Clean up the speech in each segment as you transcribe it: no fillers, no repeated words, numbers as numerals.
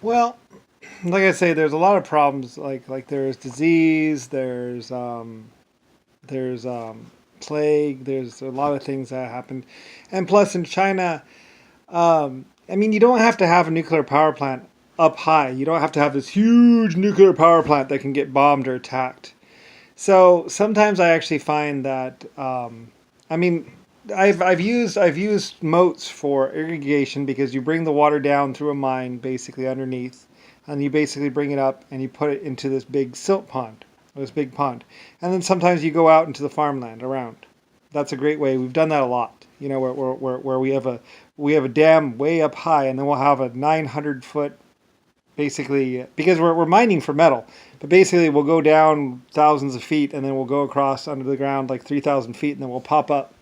Well, like I say, there's a lot of problems. Like there's disease, there's plague, there's a lot of things that happened, and plus in China, I mean, you don't have to have a nuclear power plant up high. You don't have to have this huge nuclear power plant that can get bombed or attacked. So sometimes I actually find that, I mean, I've used moats for irrigation because you bring the water down through a mine basically underneath, and you basically bring it up and you put it into this big silt pond, this big pond, and then sometimes you go out into the farmland around. That's a great way. We've done that a lot. You know, where we have a dam way up high, and then we'll have a 900 foot basically because we're mining for metal, but basically we'll go down thousands of feet and then we'll go across under the ground like 3,000 feet and then we'll pop up,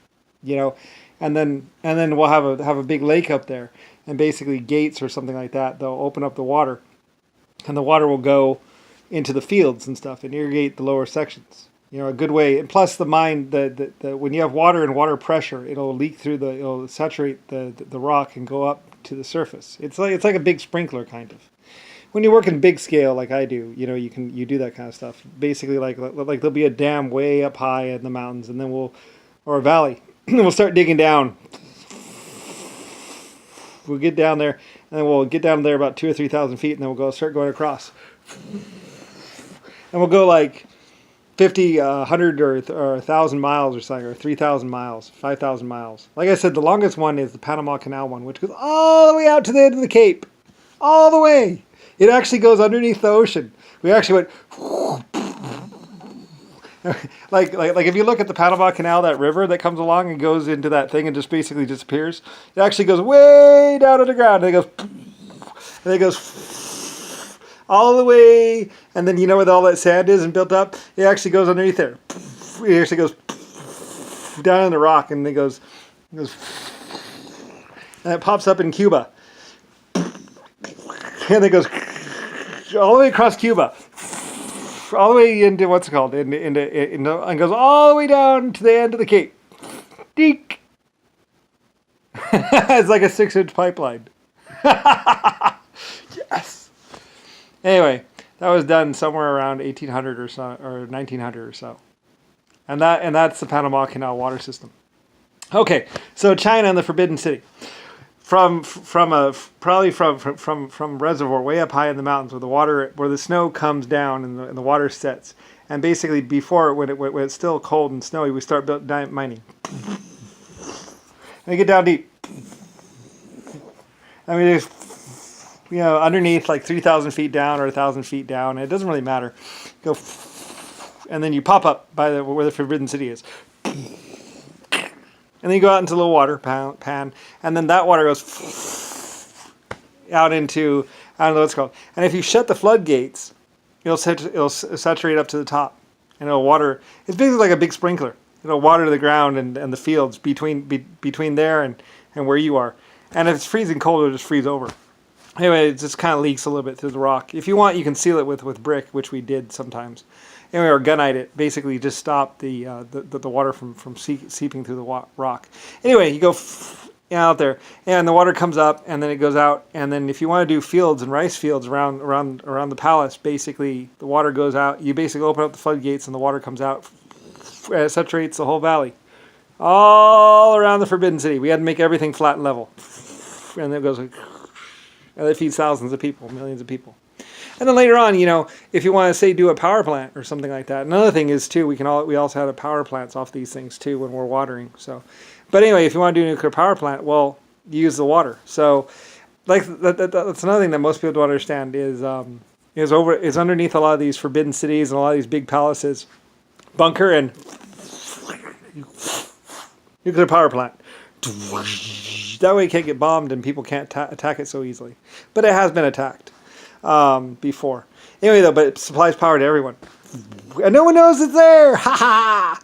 you know, and then we'll have a big lake up there, and basically gates or something like that, they'll open up the water and the water will go into the fields and stuff and irrigate the lower sections. You know, a good way. And plus the mine, the when you have water and water pressure, it'll saturate the rock and go up to the surface. It's like a big sprinkler kind of. When you work in big scale like I do, you know, you do that kind of stuff. Basically, like there'll be a dam way up high in the mountains, and then or a valley, and then we'll start digging down. We'll get down there, and then we'll get down there about 2 or 3 thousand feet, and then start going across, and we'll go like 50, 100, or 1,000 miles or something, or 3,000 miles, 5,000 miles. Like I said, the longest one is the Panama Canal one, which goes all the way out to the end of the Cape, all the way. It actually goes underneath the ocean. We actually went like if you look at the Panama Canal, that river that comes along and goes into that thing and just basically disappears. It actually goes way down underground, and it goes all the way, and then you know where all that sand is and built up. It actually goes underneath there. It actually goes down in the rock, and it goes, and it pops up in Cuba, and it goes all the way across Cuba, all the way into what's it called, and goes all the way down to the end of the Cape. Deek. It's like a 6-inch pipeline. Yes. Anyway, that was done somewhere around 1800 or so, or 1900 or so, and that's the Panama Canal water system. Okay, so China and the Forbidden City. From reservoir way up high in the mountains where the snow comes down and the water sets, and basically before when it's still cold and snowy, we start mining, and we get down deep. I mean, there's, you know, underneath like 3,000 feet down or 1,000 feet down, it doesn't really matter. Go, and then you pop up by where the Forbidden City is. And then you go out into the water pan, and then that water goes I don't know what it's called. And if you shut the floodgates, it'll saturate up to the top, and it'll water. It's basically like a big sprinkler. It'll water the ground and the fields between there and where you are. And if it's freezing cold, it'll just freeze over. Anyway, it just kind of leaks a little bit through the rock. If you want, you can seal it with brick, which we did sometimes. Anyway, or gunite it, basically just stop the water from seeping through the rock. Anyway, you go out there, and the water comes up, and then it goes out, and then if you want to do fields and rice fields around the palace, basically the water goes out. You basically open up the floodgates, and the water comes out, and it saturates the whole valley, all around the Forbidden City. We had to make everything flat and level, and it goes, and it feeds thousands of people, millions of people. And then later on, you know, if you want to say do a power plant or something like that. Another thing is too, we also have power plants off these things too when we're watering. So, but anyway, if you want to do a nuclear power plant, well, you use the water. So, like that's another thing that most people don't understand is underneath a lot of these forbidden cities and a lot of these big palaces, bunker and nuclear power plant. That way it can't get bombed and people can't attack it so easily. But it has been attacked before. Anyway, though, but it supplies power to everyone. And no one knows it's there! Ha ha!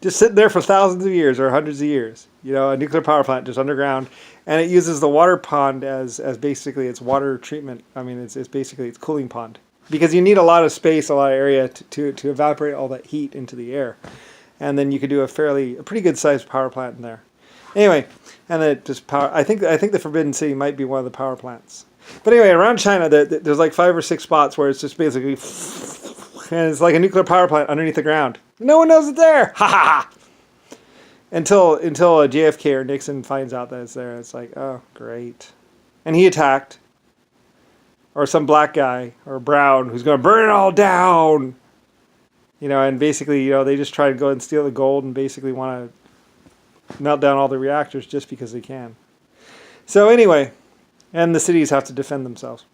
Just sitting there for thousands of years or hundreds of years. You know, a nuclear power plant just underground. And it uses the water pond as basically its water treatment. I mean, it's basically its cooling pond. Because you need a lot of space, a lot of area to evaporate all that heat into the air. And then you could do a pretty good sized power plant in there. Anyway, and then just power. I think the Forbidden City might be one of the power plants. But anyway, around China, there's like 5 or 6 spots where it's just basically, and it's like a nuclear power plant underneath the ground. No one knows it's there. Ha ha ha. Until JFK or Nixon finds out that it's there, it's like, oh great, and he attacked, or some black guy or brown who's going to burn it all down. And basically, they just try to go and steal the gold and basically want to melt down all the reactors just because they can. So anyway, and the cities have to defend themselves.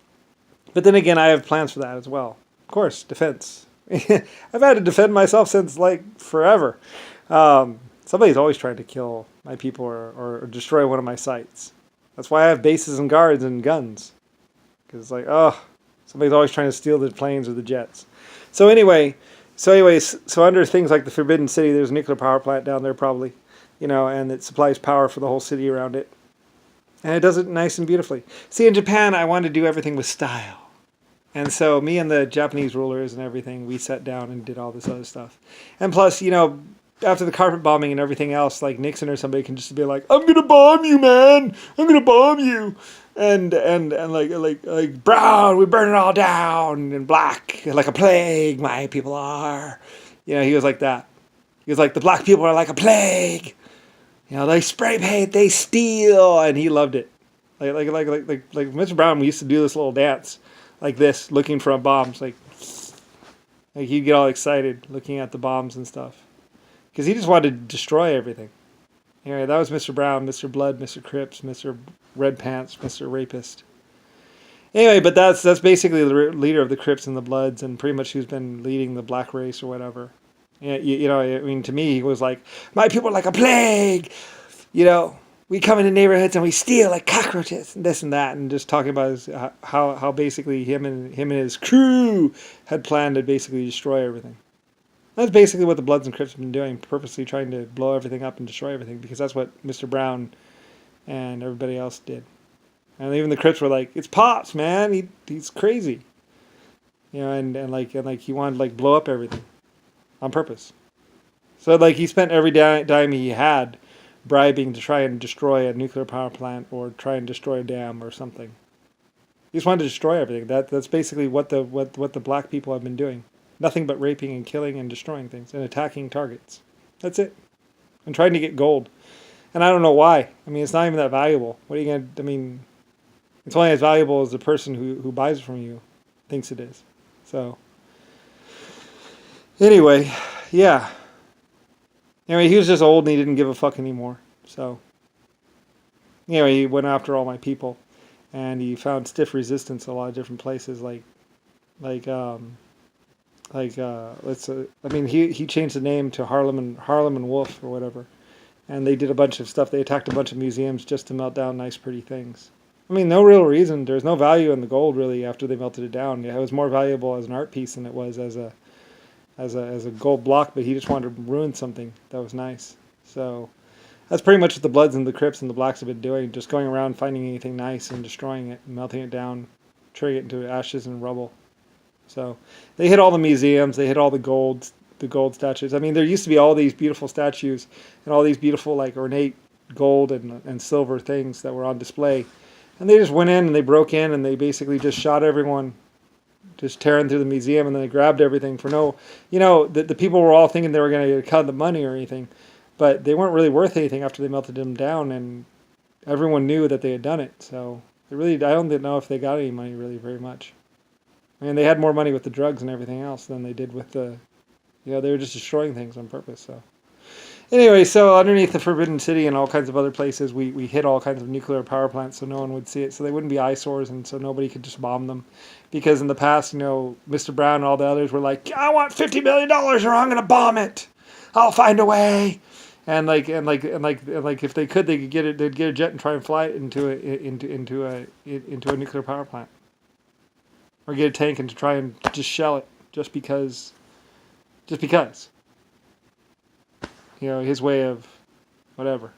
But then again, I have plans for that as well. Of course, defense. I've had to defend myself since like forever. Somebody's always trying to kill my people or destroy one of my sites. That's why I have bases and guards and guns. Because it's like, somebody's always trying to steal the planes or the jets. So anyways, under things like the Forbidden City, there's a nuclear power plant down there probably, and it supplies power for the whole city around it. And it does it nice and beautifully. See, in Japan, I wanted to do everything with style. And so me and the Japanese rulers and everything, we sat down and did all this other stuff. And plus, after the carpet bombing and everything else, like Nixon or somebody can just be like, I'm going to bomb you, man. I'm going to bomb you. And like brown, we burn it all down. And black, like a plague, my people are. He was like that. He was like, the black people are like a plague. They spray paint, they steal, and he loved it. Like Mr. Brown used to do this little dance, like this, looking for bombs. Like he'd get all excited looking at the bombs and stuff, because he just wanted to destroy everything. Anyway, that was Mr. Brown, Mr. Blood, Mr. Crips, Mr. Red Pants, Mr. Rapist. Anyway, but that's basically the leader of the Crips and the Bloods, and pretty much who's been leading the black race or whatever. I mean, to me, he was like, my people are like a plague. We come into neighborhoods and we steal like cockroaches and this and that, and just talking about how basically him and his crew had planned to basically destroy everything. That's basically what the Bloods and Crips have been doing, purposely trying to blow everything up and destroy everything, because that's what Mr. Brown and everybody else did. And even the Crips were like, it's Pops, man. He's crazy. And he wanted to like blow up everything. On purpose. So he spent every dime he had bribing to try and destroy a nuclear power plant or try and destroy a dam or something. He just wanted to destroy everything. That's basically what the black people have been doing. Nothing but raping and killing and destroying things and attacking targets. That's it. And trying to get gold. And I don't know why. I mean, it's not even that valuable. What are you going to... I mean, it's only as valuable as the person who buys it from you thinks it is. So... Anyway, yeah. Anyway, he was just old and he didn't give a fuck anymore. So, anyway, he went after all my people, and he found stiff resistance in a lot of different places. He changed the name to Harlem and Wolf or whatever, and they did a bunch of stuff. They attacked a bunch of museums just to melt down nice, pretty things. I mean, no real reason. There's no value in the gold really after they melted it down. It was more valuable as an art piece than it was as a gold block, but he just wanted to ruin something that was nice. So that's pretty much what the Bloods and the Crips and the Blacks have been doing, just going around finding anything nice and destroying it, melting it down, turning it into ashes and rubble. So they hit all the museums, they hit all the gold statues. I mean, there used to be all these beautiful statues and all these beautiful like ornate gold and silver things that were on display. And they just went in and they broke in and they basically just shot everyone, just tearing through the museum, and then they grabbed everything for no, the people were all thinking they were going to get a cut of the money or anything, but they weren't really worth anything after they melted them down, and everyone knew that they had done it. So I don't know if they got any money really very much. I mean, they had more money with the drugs and everything else than they did with they were just destroying things on purpose. So anyway, so underneath the Forbidden City and all kinds of other places, we hit all kinds of nuclear power plants so no one would see it, so they wouldn't be eyesores, and so nobody could just bomb them. Because in the past, Mr. Brown and all the others were like, I want $50 million or I'm going to bomb it. I'll find a way. And if they could get it. They'd get a jet and try and fly it into a nuclear power plant, or get a tank and to try and just shell it just because. His way of whatever.